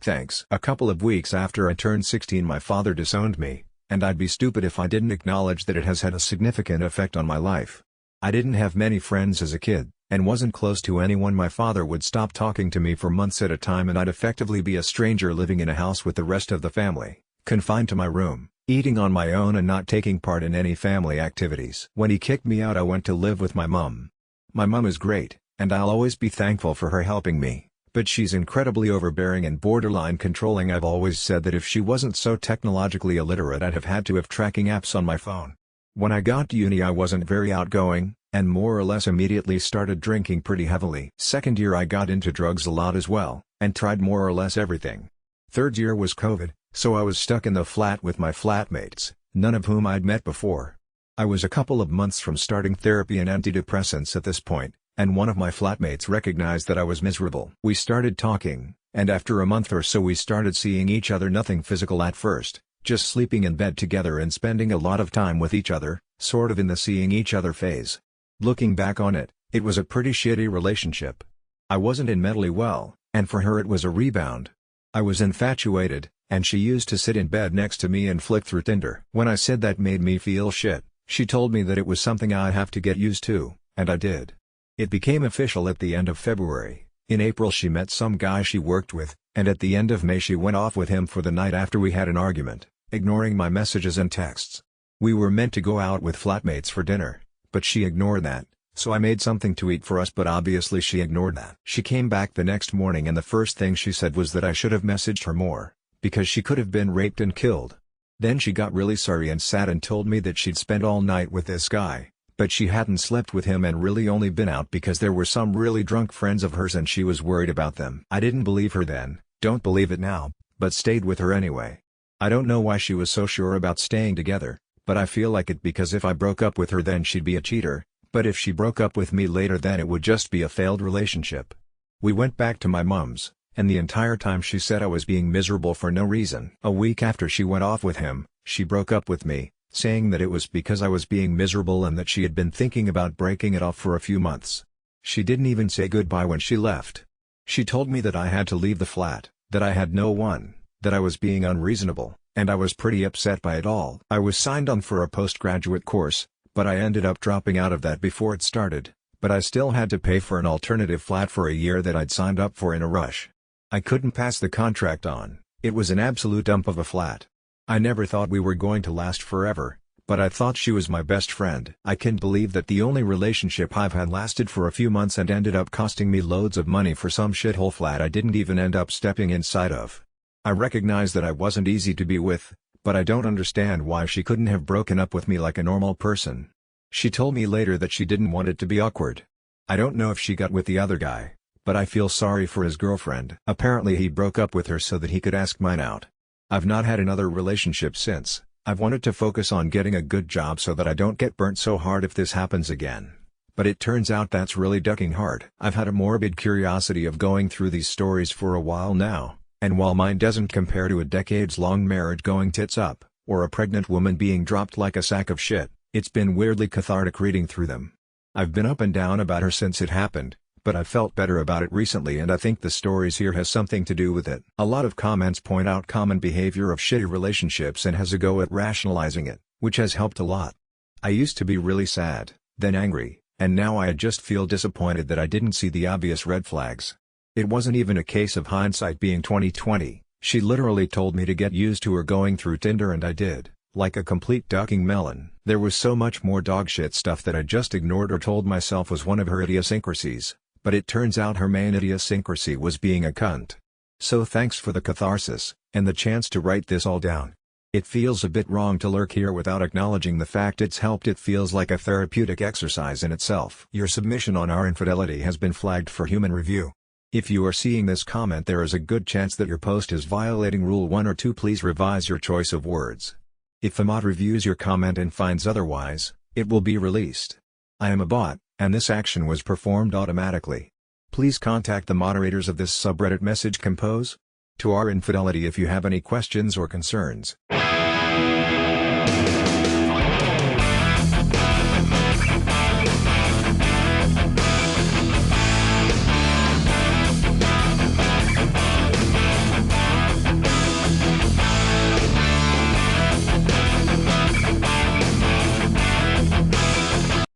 Thanks. A couple of weeks after I turned 16 my father disowned me, and I'd be stupid if I didn't acknowledge that it has had a significant effect on my life. I didn't have many friends as a kid, and wasn't close to anyone. My father would stop talking to me for months at a time and I'd effectively be a stranger living in a house with the rest of the family, confined to my room, eating on my own and not taking part in any family activities. When he kicked me out I went to live with my mom. My mom is great, and I'll always be thankful for her helping me. But she's incredibly overbearing and borderline controlling. I've always said that if she wasn't so technologically illiterate I'd have had to have tracking apps on my phone. When I got to uni I wasn't very outgoing, and more or less immediately started drinking pretty heavily. Second year I got into drugs a lot as well, and tried more or less everything. Third year was COVID, so I was stuck in the flat with my flatmates, none of whom I'd met before. I was a couple of months from starting therapy and antidepressants at this point, and one of my flatmates recognized that I was miserable. We started talking, and after a month or so we started seeing each other. Nothing physical at first, just sleeping in bed together and spending a lot of time with each other, sort of in the seeing each other phase. Looking back on it, it was a pretty shitty relationship. I wasn't in mentally well, and for her it was a rebound. I was infatuated, and she used to sit in bed next to me and flick through Tinder. When I said that made me feel shit, she told me that it was something I'd have to get used to, and I did. It became official at the end of February. In April she met some guy she worked with, and at the end of May she went off with him for the night after we had an argument, ignoring my messages and texts. We were meant to go out with flatmates for dinner, but she ignored that, so I made something to eat for us, but obviously she ignored that. She came back the next morning and the first thing she said was that I should have messaged her more, because she could have been raped and killed. Then she got really sorry and sat and told me that she'd spent all night with this guy, but she hadn't slept with him and really only been out because there were some really drunk friends of hers and she was worried about them. I didn't believe her then, don't believe it now, but stayed with her anyway. I don't know why she was so sure about staying together, but I feel like it because if I broke up with her then she'd be a cheater, but if she broke up with me later then it would just be a failed relationship. We went back to my mom's, and the entire time she said I was being miserable for no reason. A week after she went off with him, she broke up with me, saying that it was because I was being miserable and that she had been thinking about breaking it off for a few months. She didn't even say goodbye when she left. She told me that I had to leave the flat, that I had no one, that I was being unreasonable, and I was pretty upset by it all. I was signed on for a postgraduate course, but I ended up dropping out of that before it started, but I still had to pay for an alternative flat for a year that I'd signed up for in a rush. I couldn't pass the contract on, it was an absolute dump of a flat. I never thought we were going to last forever, but I thought she was my best friend. I can't believe that the only relationship I've had lasted for a few months and ended up costing me loads of money for some shithole flat I didn't even end up stepping inside of. I recognize that I wasn't easy to be with, but I don't understand why she couldn't have broken up with me like a normal person. She told me later that she didn't want it to be awkward. I don't know if she got with the other guy, but I feel sorry for his girlfriend. Apparently he broke up with her so that he could ask mine out. I've not had another relationship since. I've wanted to focus on getting a good job so that I don't get burnt so hard if this happens again. But it turns out that's really ducking hard. I've had a morbid curiosity of going through these stories for a while now, and while mine doesn't compare to a decades-long marriage going tits up, or a pregnant woman being dropped like a sack of shit, it's been weirdly cathartic reading through them. I've been up and down about her since it happened, but I've felt better about it recently and I think the stories here has something to do with it. A lot of comments point out common behavior of shitty relationships and has a go at rationalizing it, which has helped a lot. I used to be really sad, then angry, and now I just feel disappointed that I didn't see the obvious red flags. It wasn't even a case of hindsight being 20/20, she literally told me to get used to her going through Tinder and I did, like a complete ducking melon. There was so much more dogshit stuff that I just ignored or told myself was one of her idiosyncrasies. But it turns out her main idiosyncrasy was being a cunt. So thanks for the catharsis, and the chance to write this all down. It feels a bit wrong to lurk here without acknowledging the fact it's helped. It feels like a therapeutic exercise in itself. Your submission on our infidelity has been flagged for human review. If you are seeing this comment there is a good chance that your post is violating Rule 1 or 2. Please revise your choice of words. If the mod reviews your comment and finds otherwise, it will be released. I am a bot, and this action was performed automatically. Please contact the moderators of this subreddit message compose to our infidelity if you have any questions or concerns.